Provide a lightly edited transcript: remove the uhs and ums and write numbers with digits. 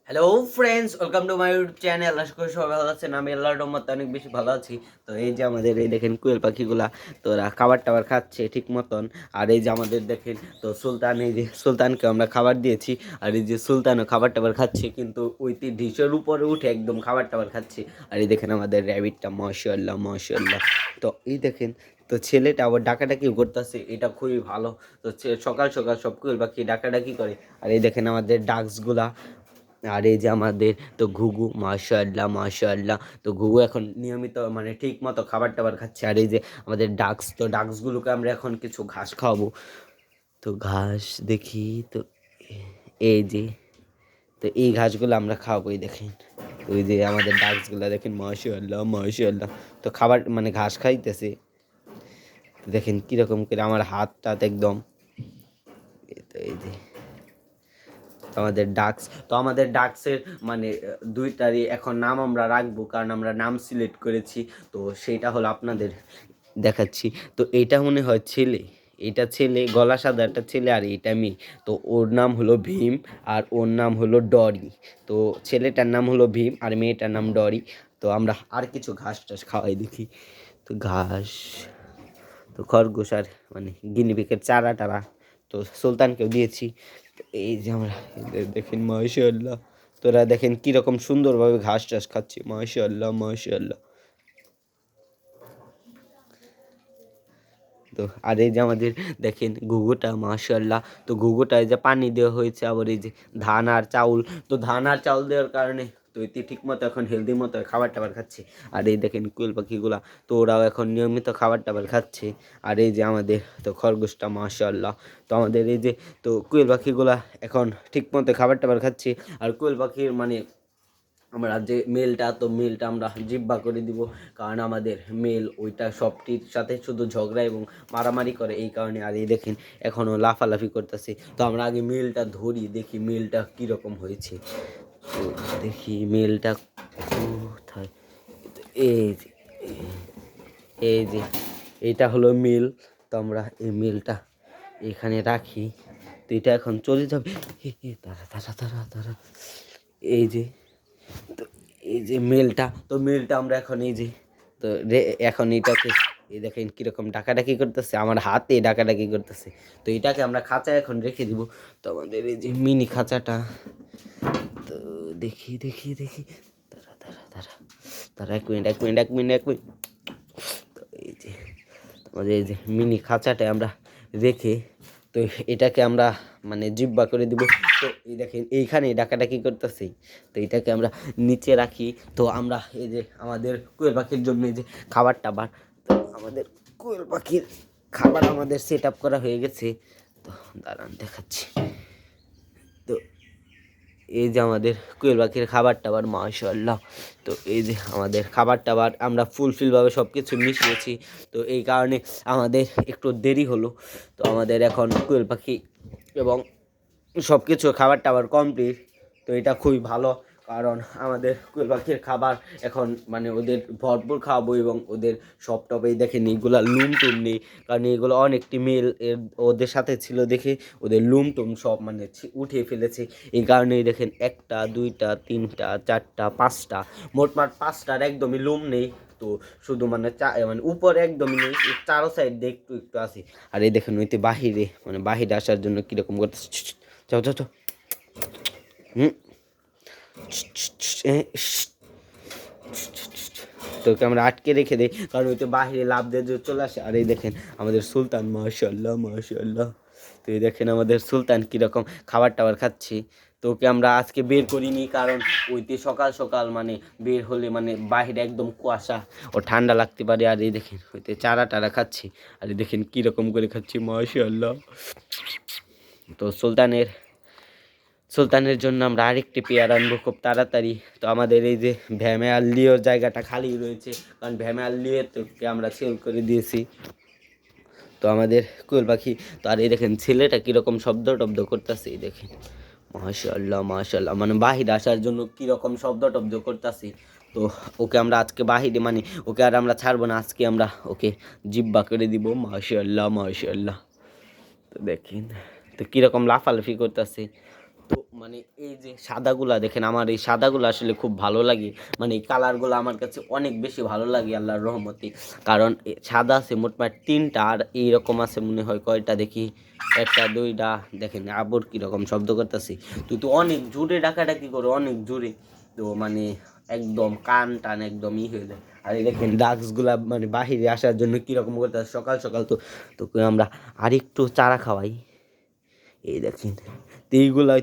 Hello friends, welcome to my YouTube channel. আশা করি সবাই ভালো আছেন। আমি আল্লাহর রহমতে অনেক বেশি ভালো আছি। তো এই যে আমাদের এই দেখেন কোয়েল পাখিগুলা, তো ওরা খাবার টাবার খাচ্ছে ঠিক মতন। আর এই যে আমাদের দেখেন তো সুলতান, এই যে সুলতানকে আমরা খাবার দিয়েছি। আর এই যে সুলতানও খাবার টাবার খাচ্ছে, কিন্তু ওই ডিশের উপরে উঠে একদম খাবার টাবার খাচ্ছে। আর এই দেখেন আমাদের র্যাবিটটা, মাশাআল্লাহ মাশাআল্লাহ। তো এই দেখেন, তো ছেলেটা আবার ডাকাডাকি করতেছে, এটা খুবই ভালো। তো সকাল সকাল সব কোয়েল পাখি ডাকাডাকি করে। আর এই দেখেন আমাদের ডাক্সগুলা, আর এই যে আমাদের তো ঘুঘু, মাশাআল্লাহ মাশাআল্লাহ। তো ঘুঘু এখন নিয়মিত মানে ঠিক মতো খাবার টাবার খাচ্ছে। আর এই যে আমাদের ডাক্স, তো ডাক্সগুলোকে আমরা এখন কিছু ঘাস খাওয়াবো। তো ঘাস দেখি তো, এই যে, তো এই ঘাসগুলো আমরা খাওয়াবো। এই দেখেন, ওই যে আমাদের ডাক্সগুলো দেখেন, মাশাআল্লাহ মাশাআল্লাহ। তো খাবার মানে ঘাস খাইতেছে। দেখেন কীরকম করে আমার হাত টাত একদম, তো এই যে আমাদের ডাক্স, তো আমাদের ডাক্সের মানে দুইটারই এখন নাম আমরা রাখবো, কারণ আমরা নাম সিলেক্ট করেছি। তো সেইটা হলো আপনাদের দেখাচ্ছি। তো এইটা মনে হয় ছেলে, এটা ছেলে, গলা সাদা একটা ছেলে, আর এটা মেয়ে। তো ওর নাম হলো ভীম, আর ওর নাম হলো ডরি। তো ছেলেটার নাম হলো ভীম আর মেয়েটার নাম ডরি। তো আমরা আর কিছু ঘাস টাস খাওয়াই দেখি। তো ঘাস, তো খরগোশ আর মানে গিনিপিগের চারা টারা তো সুলতানকেও দিয়েছি। তো এই যে আমরা দেখেন, মাশাআল্লাহ। তোরা দেখেন কীরকম সুন্দরভাবে ঘাস টাস খাচ্ছে, মাশাআল্লাহ মাশাআল্লাহ। তো আর এই যে আমাদের দেখেন ঘুঘুটা, মাশাআল্লাহ। তো ঘুঘুটা এই যে পানি দেওয়া হয়েছে, আবার এই যে ধান আর চাউল, তো ধান আর চাউল দেওয়ার কারণে তো এটি ঠিক মতো এখন হেলদি মতো খাবার টাবার খাচ্ছে। আর এই দেখেন কোয়েল পাখিগুলা, তো ওরাও এখন নিয়মিত খাবার টাবার খাচ্ছে। আর এই যে আমাদের তো খরগোশটা, মাশাআল্লাহ। তো আমাদের এই যে তো কোয়েল পাখিগুলা এখন ঠিক মতো খাবার টাবার খাচ্ছে। আর কোয়েল পাখির মানে আমরা যে মেলটা, তো মেলটা আমরা জিব্বা করে দিব, কারণ আমাদের মেল ওইটা সবটির সাথে শুধু ঝগড়া এবং মারামারি করে, এই কারণে। আর এই দেখেন এখনও লাফালাফি করতেছে। তো আমরা আগে মেলটা ধরি, দেখি মেলটা কীরকম হয়েছে। তো দেখি মেলটা কোথায়। এই যে, এই যে এইটা হলো মেল। তো আমরা এই মেলটা এখানে রাখি। তো এটা এখন চলে যাবে। তারা তারা তারা তারা, এই যে, তো এই যে মেলটা, তো মেলটা আমরা এখন এই যে, তো এখন এটাকে এই দেখেন কীরকম ডাকাডাকি করতেছে, আমার হাতে ডাকাডাকি করতেছে। তো এটাকে আমরা খাঁচায় এখন রেখে দিব। তো আমাদের এই যে মিনি খাঁচাটা, তো দেখি দেখি দেখি, তারা তারা তারা তারা, এক মিনিট এক মিনিট এক মিনিট এক মিনিট। তো এই যে আমাদের এই যে মিনি খাঁচাটা আমরা রেখে, তো এটাকে আমরা মানে জিব্বা করে দিব। তো এই দেখেন এইখানে ডাকাডাকি করতেছি। তো এটাকে আমরা নিচে রাখি। তো আমরা এই যে আমাদের কোয়েল পাখির জন্য এই যে খাবার টাবার, তো আমাদের কোয়েল পাখির খাবার আমাদের সেট আপ করা হয়ে গেছে। তো দাঁড়ান দেখাচ্ছি। তো এই যে আমাদের কোয়েল পাখির খাবার টাবার, মাশাআল্লাহ। তো এই যে আমাদের খাবার টাবার আমরা ফুলফিলভাবে সব কিছু মিশিয়েছি। তো এই কারণে আমাদের একটু দেরি হলো। তো আমাদের এখন কোয়েল পাখি এবং সব কিছু খাবার টাবার কমপ্লিট। তো এটা খুবই ভালো, কারণ আমাদের কোয়েল পাখির খাবার এখন মানে ওদের ভরপুর খাওয়াবো, এবং ওদের সব টবেই দেখেন এইগুলা লুম টুম নেই, কারণ এগুলো অনেকটি মেল ওদের সাথে ছিল দেখে ওদের লুম টুম সব মানে উঠিয়ে ফেলেছে। এই কারণেই দেখেন একটা দুইটা তিনটা চারটা পাঁচটা, মোটমাট পাঁচটার একদমই লুম নেই। তো শুধু মানে মানে উপরে একদমই নেই, চারো সাইড দিয়ে একটু একটু আছে। আর এই দেখেন ওইতে বাহিরে মানে বাহিরে আসার জন্য কীরকম করতেছে, যাও যাও যাও, হুম, তোকে আমরা আটকে রেখে দিই, কারণ ওই তো বাহিরে লাভ দিয়ে চলে আসে। আর এই দেখেন আমাদের সুলতান, মাশাআল্লাহ মাশাআল্লাহ। তো এই দেখেন আমাদের সুলতান কীরকম খাবার টাবার খাচ্ছি। তো ওকে আমরা আজকে বের করিনি, কারণ ওইতে সকাল সকাল মানে বের হলে মানে বাহিরে একদম কুয়াশা, ও ঠান্ডা লাগতে পারে। আর এই দেখেন হইতে চারা টারা খাচ্ছি। আর এই দেখেন কীরকম করে খাচ্ছি, মাশাআল্লাহ। তো সুলতানের জন্য আমরা আরেকটি পেয়ার আনবো খুব তাড়াতাড়ি। তো আমাদের এই যে ভ্যামে আর লিওর জায়গাটা খালি রয়েছে, কারণ ভ্যামে আর লিওকে আমরা সেল করে দিয়েছি। তো আমাদের কোয়েল পাখি, তো আর এই দেখেন ছেলেটা কীরকম শব্দ টব্দ করতেছে, এই দেখেন, মাশাআল্লাহ মাশাআল্লাহ, মানে বাহিরে আসার জন্য কীরকম শব্দ টব্দ করতেছে। তো ওকে আমরা আজকে বাহিরে মানে ওকে আর আমরা ছাড়বো না, আজকে আমরা ওকে জিব্বা করে দিব, মাশাআল্লাহ মাশাআল্লাহ। তো দেখেন তো কীরকম লাফালাফি করতেছে, তো মানে এই যে সাদাগুলা দেখেন, আমার এই সাদাগুলো আসলে খুব ভালো লাগে, মানে এই কালারগুলো আমার কাছে অনেক বেশি ভালো লাগে আল্লাহর রহমতে। কারণ সাদা আছে মোটমাট 3টা, আর এইরকম আছে মনে হয় কয়টা দেখি, 1টা 2টা, দেখেন আবার কীরকম শব্দ করতেছি, তুই তো অনেক জোরে ডাকাডাকি করে, অনেক জোরে, তো মানে একদম কান টান একদম হয়ে যায়। আর এই দেখেন ডাক্সগুলা মানে বাহিরে আসার জন্য কীরকম করতেছে সকাল সকাল। তো তোকে আমরা আরেকটু চারা খাওয়াই, এই দেখেন, তো এইগুলা